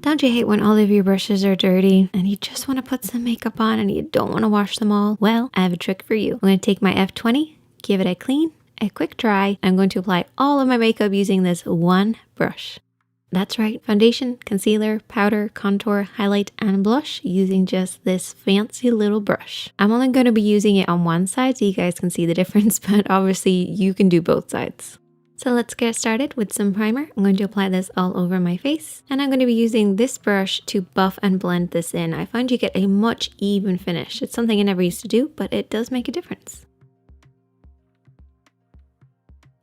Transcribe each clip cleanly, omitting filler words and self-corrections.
Don't you hate when all of your brushes are dirty and you just want to put some makeup on and you don't want to wash them all? Well, I have a trick for you. I'm going to take my F20, give it a clean, a quick dry. I'm going to apply all of my makeup using this one brush. That's right, foundation, concealer, powder, contour, highlight, and blush using just this fancy little brush. I'm only going to be using it on one side so you guys can see the difference, but obviously you can do both sides. So let's get started with some primer. I'm going to apply this all over my face, and I'm going to be using this brush to buff and blend this in. I find you get a much even finish. It's something I never used to do, but it does make a difference.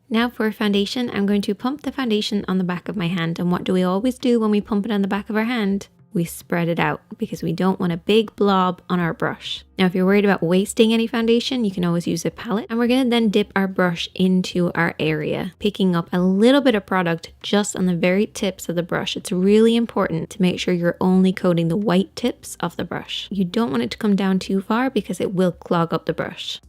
Now for foundation, I'm going to pump the foundation on the back of my hand. And what do we always do when we pump it on the back of our hand? We spread it out because we don't want a big blob on our brush. Now, if you're worried about wasting any foundation, you can always use a palette. And we're going to then dip our brush into our area, picking up a little bit of product just on the very tips of the brush. It's really important to make sure you're only coating the white tips of the brush. You don't want it to come down too far because it will clog up the brush.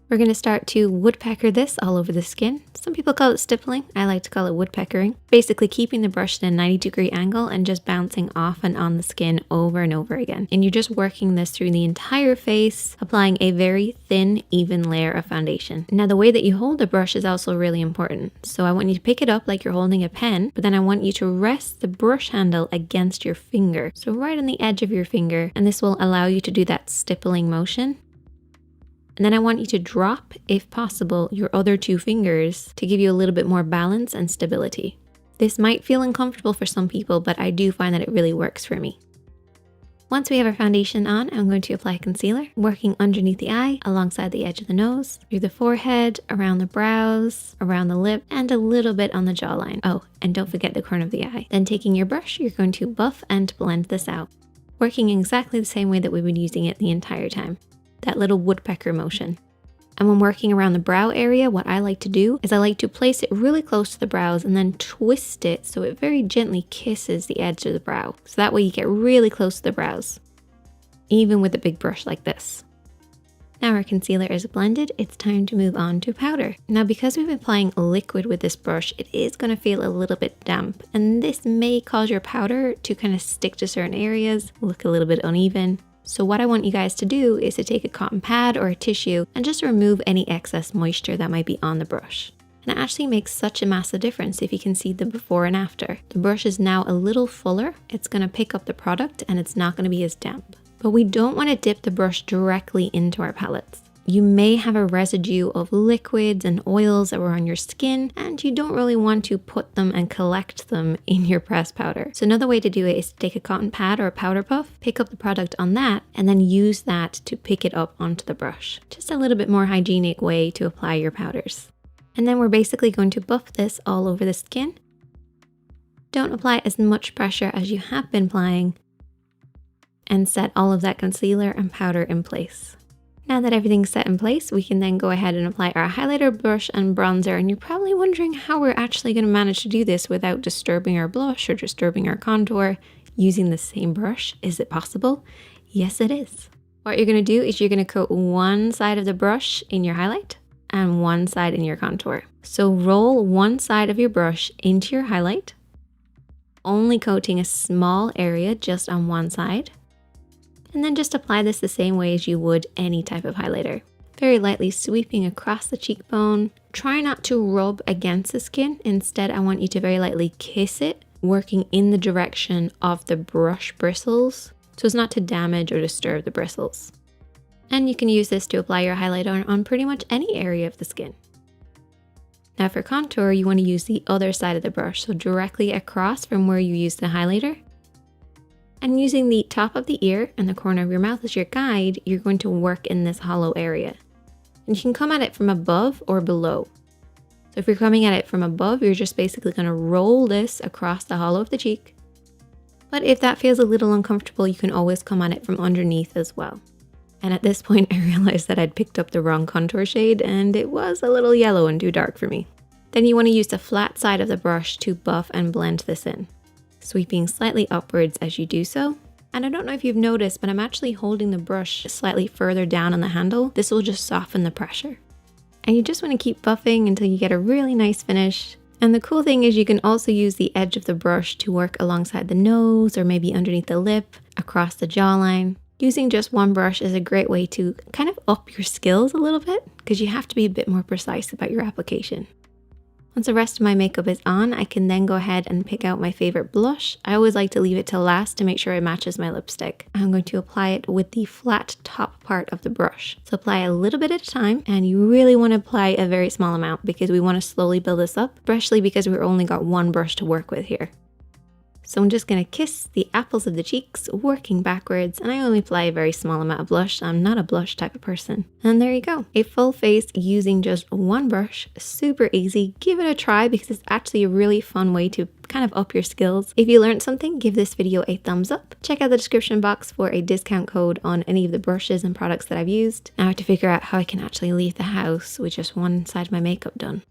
We're going to start to woodpecker this all over the skin. Some people call it stippling. I like to call it woodpeckering. Basically keeping the brush at a 90-degree angle and just bouncing off and on the skin over and over again. And you're just working this through the entire face, applying a very thin, even layer of foundation. Now the way that you hold the brush is also really important. So I want you to pick it up like you're holding a pen, but then I want you to rest the brush handle against your finger. So right on the edge of your finger, and this will allow you to do that stippling motion. And then I want you to drop, if possible, your other two fingers to give you a little bit more balance and stability. This might feel uncomfortable for some people, but I do find that it really works for me. Once we have our foundation on, I'm going to apply concealer, working underneath the eye, alongside the edge of the nose, through the forehead, around the brows, around the lip, and a little bit on the jawline. Oh, and don't forget the corner of the eye. Then taking your brush, you're going to buff and blend this out, working exactly the same way that we've been using it the entire time. That little woodpecker motion. And when working around the brow area, what I like to do is I like to place it really close to the brows and then twist it so it very gently kisses the edge of the brow. So that way you get really close to the brows, even with a big brush like this. Now our concealer is blended, it's time to move on to powder. Now because we've been applying liquid with this brush, it is going to feel a little bit damp, and this may cause your powder to kind of stick to certain areas, look a little bit uneven. So what I want you guys to do is to take a cotton pad or a tissue and just remove any excess moisture that might be on the brush. And it actually makes such a massive difference if you can see the before and after. The brush is now a little fuller, it's going to pick up the product and it's not going to be as damp. But we don't want to dip the brush directly into our palettes. You may have a residue of liquids and oils that were on your skin, and you don't really want to put them and collect them in your pressed powder. So another way to do it is to take a cotton pad or a powder puff, pick up the product on that, and then use that to pick it up onto the brush. Just a little bit more hygienic way to apply your powders. And then we're basically going to buff this all over the skin. Don't apply as much pressure as you have been applying, and set all of that concealer and powder in place. Now that everything's set in place, we can then go ahead and apply our highlighter brush and bronzer. And you're probably wondering how we're actually going to manage to do this without disturbing our blush or disturbing our contour using the same brush. Is it possible? Yes, it is. What you're going to do is you're going to coat one side of the brush in your highlight and one side in your contour. So roll one side of your brush into your highlight, only coating a small area just on one side. And then just apply this the same way as you would any type of highlighter. Very lightly sweeping across the cheekbone. Try not to rub against the skin. Instead, I want you to very lightly kiss it, working in the direction of the brush bristles, so as not to damage or disturb the bristles. And you can use this to apply your highlighter on pretty much any area of the skin. Now for contour, you want to use the other side of the brush, so directly across from where you use the highlighter. And using the top of the ear and the corner of your mouth as your guide, you're going to work in this hollow area. And you can come at it from above or below. So if you're coming at it from above, you're just basically going to roll this across the hollow of the cheek. But if that feels a little uncomfortable, you can always come at it from underneath as well. And at this point, I realized that I'd picked up the wrong contour shade and it was a little yellow and too dark for me. Then you want to use the flat side of the brush to buff and blend this in, sweeping slightly upwards as you do so. And I don't know if you've noticed, but I'm actually holding the brush slightly further down on the handle. This will just soften the pressure. And you just want to keep buffing until you get a really nice finish. And the cool thing is you can also use the edge of the brush to work alongside the nose or maybe underneath the lip, across the jawline. Using just one brush is a great way to kind of up your skills a little bit because you have to be a bit more precise about your application. Once the rest of my makeup is on, I can then go ahead and pick out my favorite blush. I always like to leave it till last to make sure it matches my lipstick. I'm going to apply it with the flat top part of the brush. So apply a little bit at a time, and you really want to apply a very small amount because we want to slowly build this up, especially because we've only got one brush to work with here. So I'm just going to kiss the apples of the cheeks, working backwards, and I only apply a very small amount of blush. I'm not a blush type of person. And there you go. A full face using just one brush. Super easy. Give it a try because it's actually a really fun way to kind of up your skills. If you learned something, give this video a thumbs up. Check out the description box for a discount code on any of the brushes and products that I've used. Now I have to figure out how I can actually leave the house with just one side of my makeup done.